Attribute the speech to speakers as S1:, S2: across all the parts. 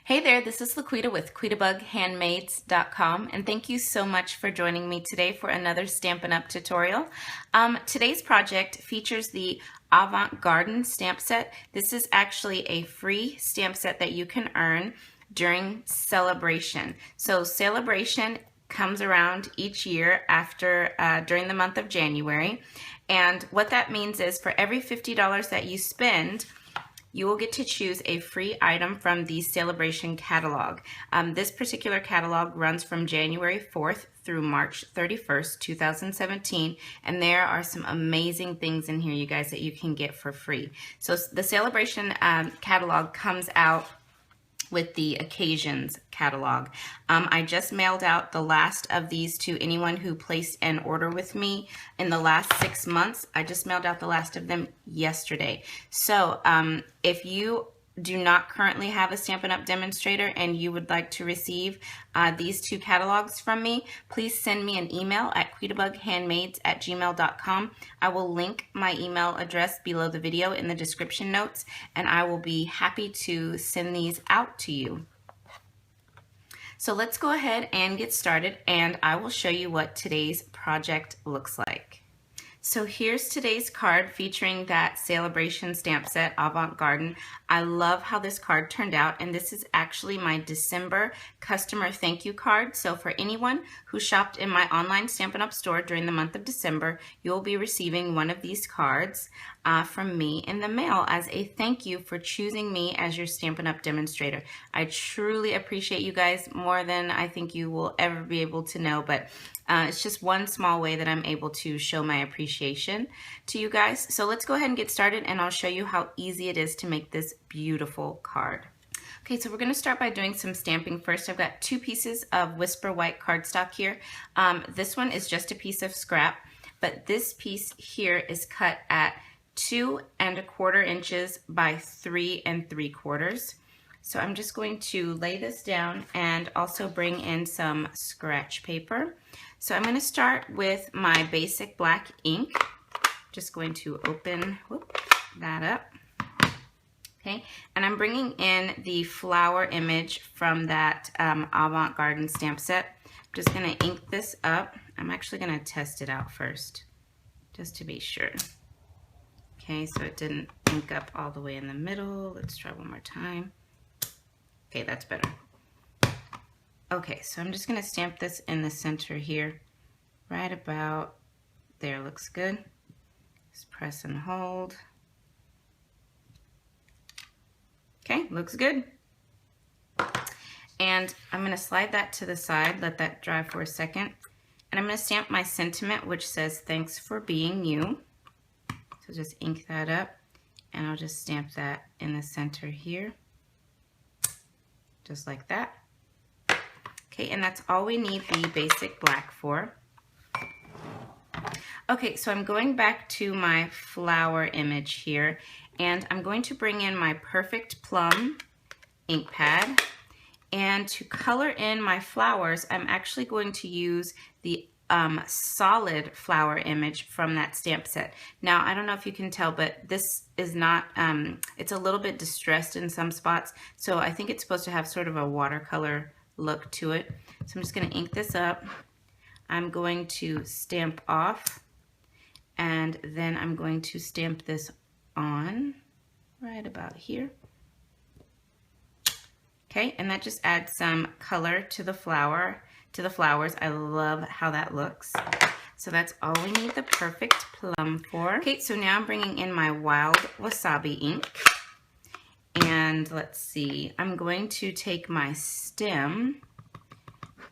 S1: Hey there, this is LaQuita with quitabughandmades.com, and thank you so much for joining me today for another Stampin' Up tutorial. Today's project features the Avant Garden stamp set. This is actually a free stamp set that you can earn during Sale-A-Bration. So Sale-A-Bration comes around each year after during the month of January, and what that means is for every $50 that you spend, you will get to choose a free item from the Sale-A-Bration catalog. This particular catalog runs from January 4th through March 31st, 2017, and there are some amazing things in here, you guys, that you can get for free. So the Sale-A-Bration catalog comes out with the occasions catalog. I just mailed out the last of these to anyone who placed an order with me in the last 6 months. I just mailed out the last of them yesterday. So if you do not currently have a Stampin' Up! Demonstrator and you would like to receive these two catalogs from me, please send me an email at quitabughandmades@gmail.com. I will link my email address below the video in the description notes, and I will be happy to send these out to you. So let's go ahead and get started, and I will show you what today's project looks like. So here's today's card featuring that Sale-A-Bration stamp set, Avant Garden. I love how this card turned out, and this is actually my December customer thank you card. So for anyone who shopped in my online Stampin' Up! Store during the month of December, you'll be receiving one of these cards from me in the mail as a thank you for choosing me as your Stampin' Up! Demonstrator. I truly appreciate you guys more than I think you will ever be able to know, but it's just one small way that I'm able to show my appreciation to you guys. So let's go ahead and get started, and I'll show you how easy it is to make this beautiful card. Okay, so we're going to start by doing some stamping first. I've got 2 pieces of Whisper White cardstock here. This one is just a piece of scrap, but this piece here is cut at 2 1/4 inches by 3 3/4. So I'm just going to lay this down and also bring in some scratch paper. So I'm going to start with my basic black ink. Just going to open that up. Okay, and I'm bringing in the flower image from that Avant Garden stamp set. I'm just going to ink this up. I'm actually going to test it out first, just to be sure. Okay, so it didn't ink up all the way in the middle. Let's try one more time. Okay, that's better. Okay, so I'm just going to stamp this in the center here, right about there. Looks good. Just press and hold. Okay, looks good. And I'm going to slide that to the side, let that dry for a second. And I'm going to stamp my sentiment, which says, "Thanks for being you." So just ink that up, and I'll just stamp that in the center here, just like that. Okay, and that's all we need the basic black for. Okay, so I'm going back to my flower image here, and I'm going to bring in my Perfect Plum ink pad, and to color in my flowers, I'm actually going to use the solid flower image from that stamp set. Now, I don't know if you can tell, but this is not, it's a little bit distressed in some spots, so I think it's supposed to have sort of a watercolor look to it. So I'm just going to ink this up. I'm going to stamp off, and then I'm going to stamp this on right about here. Okay, and that just adds some color to the flowers. I love how that looks. So that's all we need the Perfect Plum for. Okay, so now I'm bringing in my Wild Wasabi ink. And let's see, I'm going to take my stem,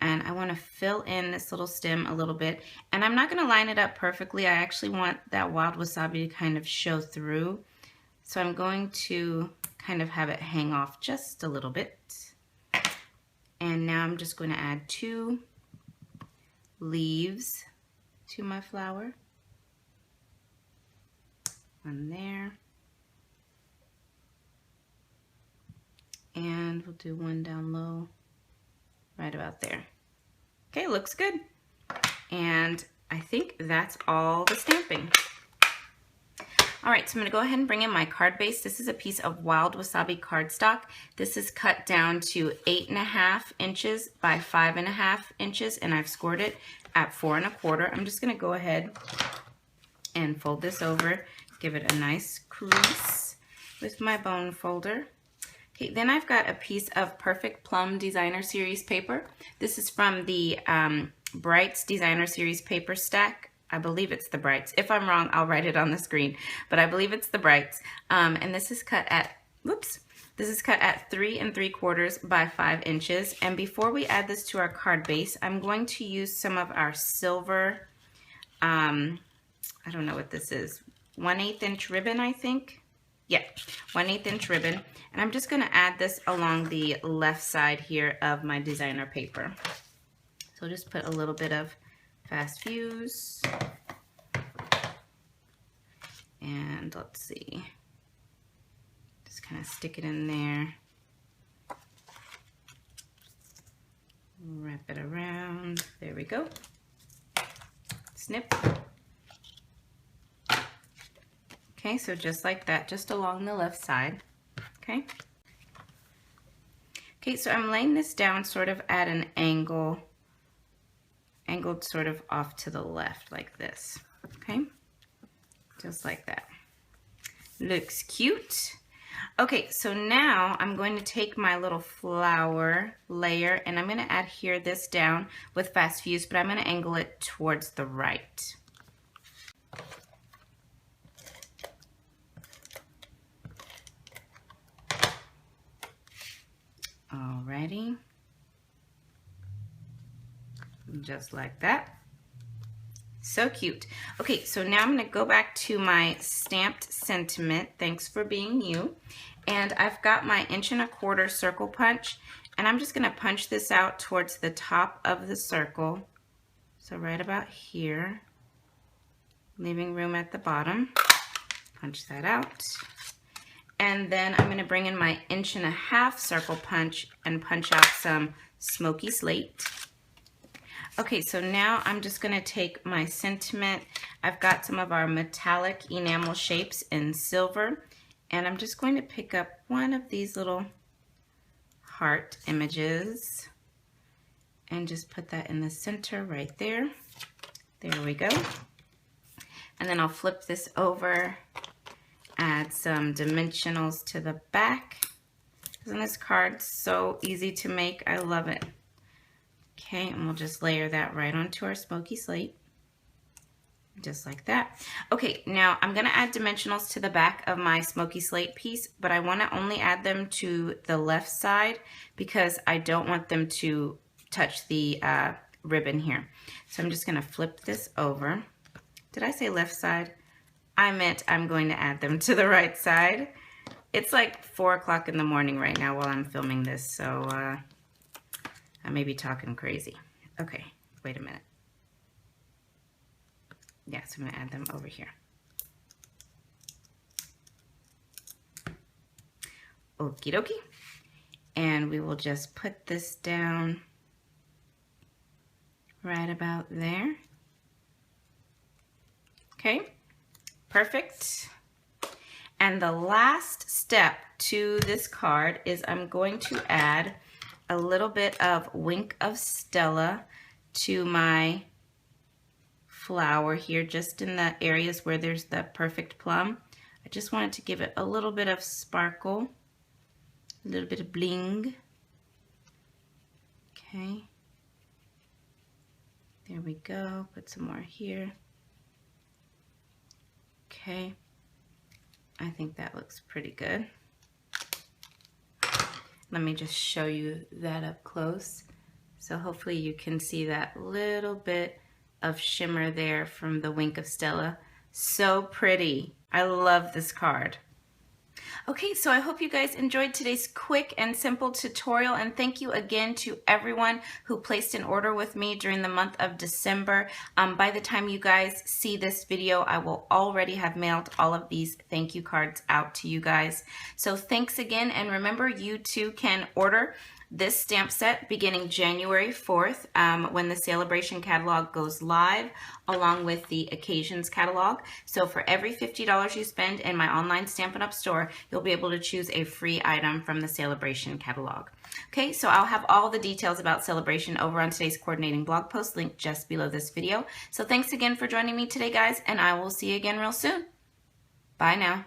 S1: and I want to fill in this little stem a little bit. And I'm not going to line it up perfectly. I actually want that Wild Wasabi to kind of show through. So I'm going to kind of have it hang off just a little bit. And now I'm just going to add 2 leaves to my flower. One there. And we'll do one down low, right about there. Okay, looks good. And I think that's all the stamping. All right, so I'm gonna go ahead and bring in my card base. This is a piece of wild wasabi cardstock. This is cut down to 8.5 inches by 5.5 inches, and I've scored it at 4 1/4. I'm just gonna go ahead and fold this over, give it a nice crease with my bone folder. Okay, then I've got a piece of Perfect Plum Designer Series paper. This is from the Brights Designer Series paper stack. I believe it's the Brights. If I'm wrong, I'll write it on the screen, but I believe it's the Brights. And this is cut at, this is cut at 3 3/4 by 5 inches. And before we add this to our card base, I'm going to use some of our silver, I don't know what this is, 1/8 inch ribbon, I think. Yeah, 1/8 inch ribbon. And I'm just gonna add this along the left side here of my designer paper. So just put a little bit of fast fuse. And let's see, just kind of stick it in there. Wrap it around, there we go. Snip. Okay, so just like that, just along the left side, okay? Okay, so I'm laying this down sort of at an angle, angled sort of off to the left like this, okay? Just like that. Looks cute. Okay, so now I'm going to take my little flower layer and I'm gonna adhere this down with fast fuse, but I'm gonna angle it towards the right. Alrighty, just like that. So cute. Okay, so now I'm gonna go back to my stamped sentiment, thanks for being you. And I've got my 1 1/4 circle punch, and I'm just gonna punch this out towards the top of the circle. So right about here, leaving room at the bottom. Punch that out. And then I'm gonna bring in my 1 1/2 circle punch and punch out some smoky slate. Okay, so now I'm just gonna take my sentiment. I've got some of our metallic enamel shapes in silver, and I'm just going to pick up one of these little heart images and just put that in the center right there. There we go. And then I'll flip this over, add some dimensionals to the back. Isn't this card so easy to make? I love it. Okay, and we'll just layer that right onto our smoky slate, just like that. Okay, now I'm gonna add dimensionals to the back of my smoky slate piece, but I wanna only add them to the left side because I don't want them to touch the ribbon here. So I'm just gonna flip this over. Did I say left side? I meant I'm going to add them to the right side. It's like 4 o'clock in the morning right now while I'm filming this, so I may be talking crazy. Okay, wait a minute. Yeah, so I'm gonna add them over here. Okie dokie. And we will just put this down right about there. Okay, perfect. And the last step to this card is I'm going to add a little bit of Wink of Stella to my flower here, just in the areas where there's the perfect plum. I just wanted to give it a little bit of sparkle, a little bit of bling. Okay, there we go. Put some more here. Okay, I think that looks pretty good. Let me just show you that up close. So hopefully you can see that little bit of shimmer there from the Wink of Stella. So pretty. I love this card. Okay, so I hope you guys enjoyed today's quick and simple tutorial, and thank you again to everyone who placed an order with me during the month of December. By the time you guys see this video, I will already have mailed all of these thank you cards out to you guys. So thanks again, and remember, you too can order this stamp set beginning January 4th when the Sale-A-Bration catalog goes live, along with the Occasions catalog. So for every $50 you spend in my online Stampin' Up! Store, you'll be able to choose a free item from the Sale-A-Bration catalog. Okay, so I'll have all the details about Sale-A-Bration over on today's coordinating blog post linked just below this video. So thanks again for joining me today, guys, and I will see you again real soon. Bye now.